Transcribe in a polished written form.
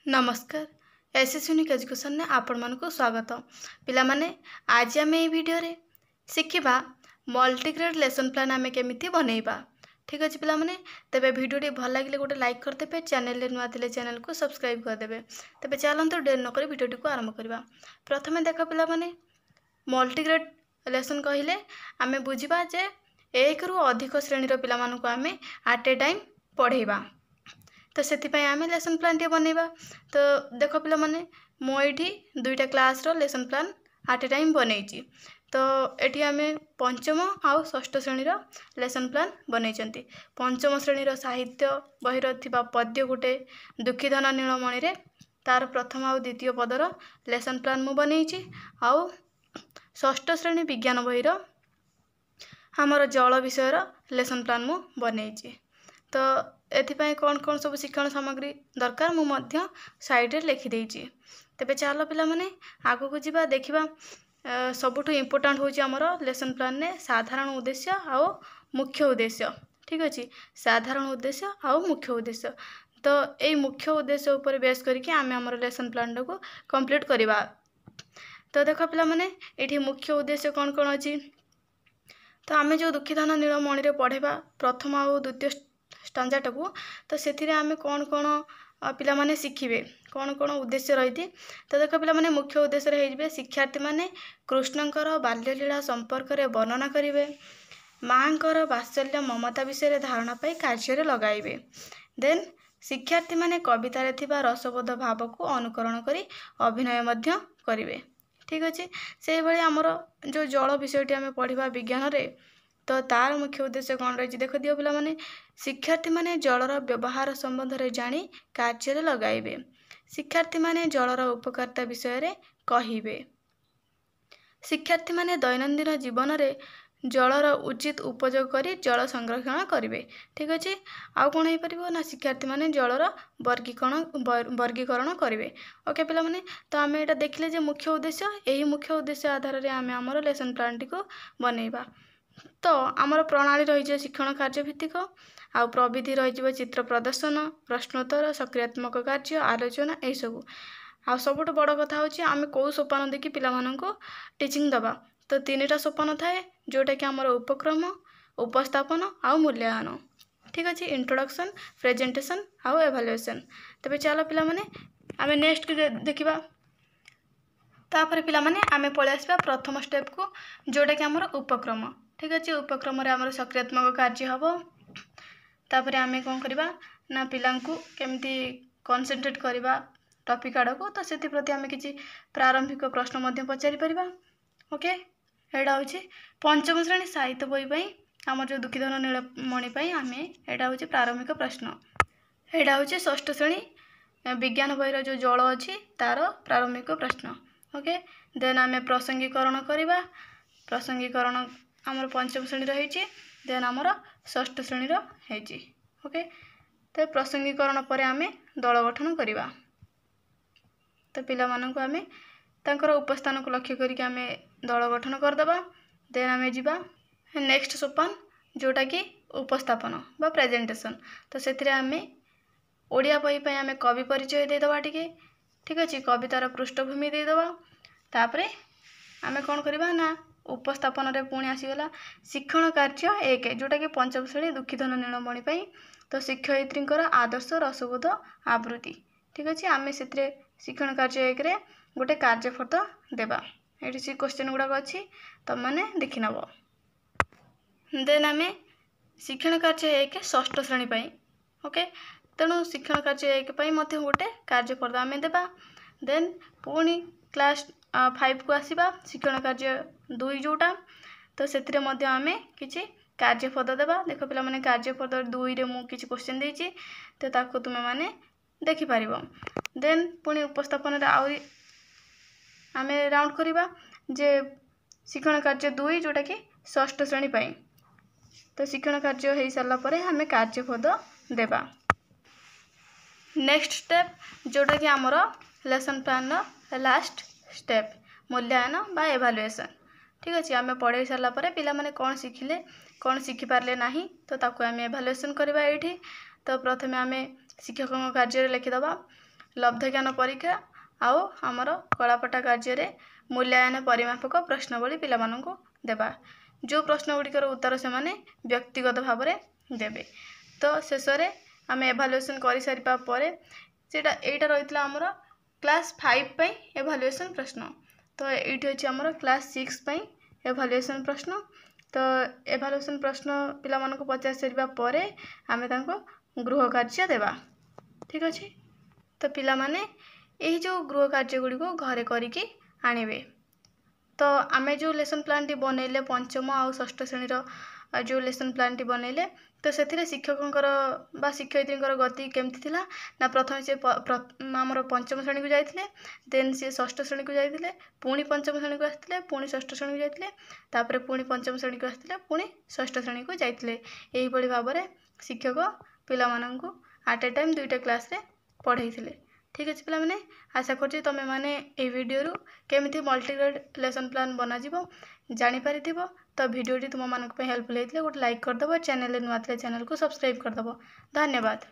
नमस्कार SS unique education ने आपण मानक स्वागत पिला माने आज आम ये वीडियो रे शिखिबा मल्टीग्रेड लेसन प्लान आम केमिति बनैबा। ठीक अच्छे पिला माने तेबे वीडियो टी भल लगे गोटे लाइक करदेवे, चैनल नुआ थे चैनल को सब्सक्राइब करदेवे। तेबे चलते डेर नक वीडियो टी को आरंभ करवा। प्रथमे देख पिला माने मल्टीग्रेड लेसन कहले आम बुझा जे एक रु अधिक श्रेणी पिला मानक आम एट ए टाइम पढ़ेबा। तो से आम लेसन प्लान टे बनैबा। तो देख पिला माने मुझे दुईटा क्लास रो lesson plan at a time बनई। तो ये आम पंचम आउ षष्ठ श्रेणी लेसन प्लान बनई। पंचम श्रेणी साहित्य बही पद्य गोटे दुखीधन नीलमणि रे तार प्रथम आउ द्वितीय पदर लेसन प्लान मु बनई। आउ षष्ठ श्रेणी विज्ञान बही आमर जल विषय लेसन प्लान मु बनई। तो एथिपाई कौन कौन सब शिक्षण सामग्री दरकार मु साइड रे लिखिदे। तेबे चलो पिला माने आगु को जीवा देखिबा। सबुठु इम्पोर्टेंट होची हमर लेसन प्लान ने साधारण उद्देश्य आउ मुख्य उद्देश्य। ठीक अछि, साधारण उद्देश्य आउ मुख्य उद्देश्य। तो ए मुख्य उद्देश्य ऊपर बेस करके आमे हमर लेसन प्लान को कंप्लीट करिबा। तो देखो पिला माने एठी मुख्य उद्देश्य कौन कौन अछि। तो आमे जो दुखीधन नीलमणि रे पढ़ेबा प्रथम आउ द्वितीय स्टांजा को, तो से आम कौन कौन पिला माने शिखिबे, कौन कौन उद्देश्य रही। तो देख पिला माने मुख्य उद्देश्य रही शिक्षार्थी माने कृष्णंकर बाल्यलीला संपर्क में वर्णना करेंगे, माँकर वात्सल्य ममता विषय धारणा पाई कार्य लगाइबे। देन शिक्षार्थी माने कवितार थिबा रसबोध भाव को अनुकरण करी अभिनय मध्य करिवे। ठीक अच्छे, से भाई आमर जो जल विषयटी आम पढ़ा विज्ञान रे, तो तार मुख्य उद्देश्य कौन रही देख दियो पिला माने शिक्षार्थी माने जलर व्यवहार संबंध रे जानी कार्य लगाइबे। शिक्षार्थी माने जलर उपकारिता विषय रे कहिबे। शिक्षार्थी माने दैनंदिन जीवन रे जलर उचित उपयोग करी जल संरक्षण करिवे। ठीक अच्छे, आउ कौन हो पारिबो ना शिक्षार्थी माने जलर वर्गीकरण करिवे। ओके पिला माने, तो आम एटा देखले जे मुख्य उद्देश्य, यही मुख्य उद्देश्य आधार रे आमे हमर लेसन प्लान टी को बनैबा। तो आमर प्रणाली रही शिक्षण कार्य भित्तिक, आउ प्रविधि रही चित्र प्रदर्शन, प्रश्नोत्तर, सक्रियात्मक कार्य, आलोचना, यही सब। आ सबुठ बड़ कथा होची आमे कौ सोपान देखि पिला माननको टीचिंग दबा। तो तीनटा सोपान थाए जोटा कि आमर उपक्रम, उपस्थापन आउ मूल्यांकन। ठीक अच्छे, इंट्रोडक्शन, प्रेजेंटेशन आउ एभालुएशन। तबे चलो पिला माने आमे नेक्स्ट के देखिबा। तापर पिला माने आमे पळे आसबा प्रथम स्टेप को जोटा कि आमर उपक्रम। ठीक अच्छे, उपक्रम रे आमर सक्रियात्मक कार्य हबो। तापर आमे कोन करबा ना पिलांकु केमती कॉन्सेंट्रेट करबा टॉपिक आड़ को, तो सेति प्रति आमे किछि प्रारंभिक प्रश्न मध्य पचारि परिबा। ओके, एडा होछि पंचम श्रेणी साहित्य बही पई आमर जो दुखीधन नीलमणि पई आमे एडा होछि प्रारंभिक प्रश्न। एडा होछि षष्ठ श्रेणी विज्ञान बही जो जल अछि तार प्रारंभिक प्रश्न। ओके, देन आमे प्रसंगीकरण करबा। प्रसंगीकरण आमर पंचम श्रेणी रही। देन आमर षष्ठ श्रेणी रही। ओके, तो प्रसंगीकरण पर आमे दल गठन करवा। तो पिला माननको आमे तांकर उपस्थान को लक्ष्य करिक आमे दल गठन करदबा। देन आमे जिबा नेक्स्ट सोपान जोटा कि उपस्थापन बा प्रेजेंटेशन। तो सेथिरे आमे ओडिया बही पई आमे कवि परिचय दे दबा टिके। ठीक अछि, कवितार पृष्ठभूमि दे दबा। तापरे आमे कोन करबा ना उपस्थापन रे पुणी आसीगला शिक्षण कार्य एक जोटा कि पंचम श्रेणी दुखीधन नीलमणि पई। तो शिक्षयित्रींकर आदर्श रसबोध आवृत्ति। ठीक अच्छे, आमे सेत्रे शिक्षण कार्य एक रे गोटे कार्यफट देबा। एठी सी क्वेश्चन गुडा अछि तम माने देखि नबो। देन आमे शिक्षण कार्य एक षष्ठ श्रेणी पई। ओके, तेणु शिक्षण कार्य एक पई मते गोटे कार्यफट आमे देबा। देन पुणी क्लास 5 को आसीबा शिक्षण कार्य 2 जोटा। तो सेतिरे मध्य आमे किछि कार्यपद देबा। देखो पिला माने कार्यपद 2 रे मु किछि क्वेश्चन देछि, तो ताको तुमे माने देखि पारिबो। देन पुणी उपस्थापन रे आउरी आमे राउंड करिबा जे शिक्षण कार्य 2 जोटा कि षष्ठ श्रेणी पई। तो शिक्षण कार्य हेई सारला परे आमे कार्यपद देबा। नेक्स्ट स्टेप जोटा कि आमर लेसन प्लान लास्ट स्टेप मूल्यांकन बा एभालुएशन। ठीक अच्छे, आमे पढ़ाई सारा पर पिला माने कौन शिखिले कौन शिखिपारे ना, तो ताको आमे एभालुएशन करबा एठी। तो प्रथमे आमे शिक्षक कार्य लिखिदबा लब्ध ज्ञान परीक्षा आउ आमर कलापटा कार्य मूल्यायन परिमापक प्रश्नावली पिलामानंकु देबा। जो प्रश्न गुड़िकर उत्तर से माने व्यक्तिगत भाव में देवे। तो शेष में आम एभालुएसन कर सारिपा परे सेटा एटा रहितला हमर क्लास 5 पई एभालुएसन प्रश्न। तो एठी अछि हमर क्लास 6 पई एभालुएसन प्रश्न। तो एभालुएसन प्रश्न पिला मानको पचार सारिपा परे आमे तांको गृह कार्य देबा। ठीक अछि। तो पिला माने एही जो गृह कार्य गुडी को घरे करिकि आनिबे। तो आमे जो लेसन प्लान टी बनैले पंचम और षष्ठ श्रेणी जो लेसन प्लान टी बनैले तो से शिक्षकंकर बा शिक्षयित्रींकर गति केमती थिला ना प्रथम से आमर पंचम श्रेणी को जाइथिले, देन से षष्ठ श्रेणी को जाइथिले, पुणी पंचम श्रेणी को आस्थिले, पुणी षष्ठ श्रेणी को जाइथिले, तापरे पुणी पंचम श्रेणी को आस्थिले, पुणी षष्ठ श्रेणी को जाइथिले। एही भली भाबरे शिक्षक पिला माननकु एट ए टाइम दुईटा क्लास रे पढ़ाइथिले। ठीक अच्छे पिला माने आशा करछि तमे माने ए वीडियो रु केमिति मल्टीग्रेड लेसन प्लान बना जिवो जानि परिथिबो। तो वीडियो टी तुम मानक पे हेल्पफुल हेतले गोटे लाइक कर दबो, चैनल नुआ थले चैनल को सब्सक्राइब कर दबो। धन्यवाद।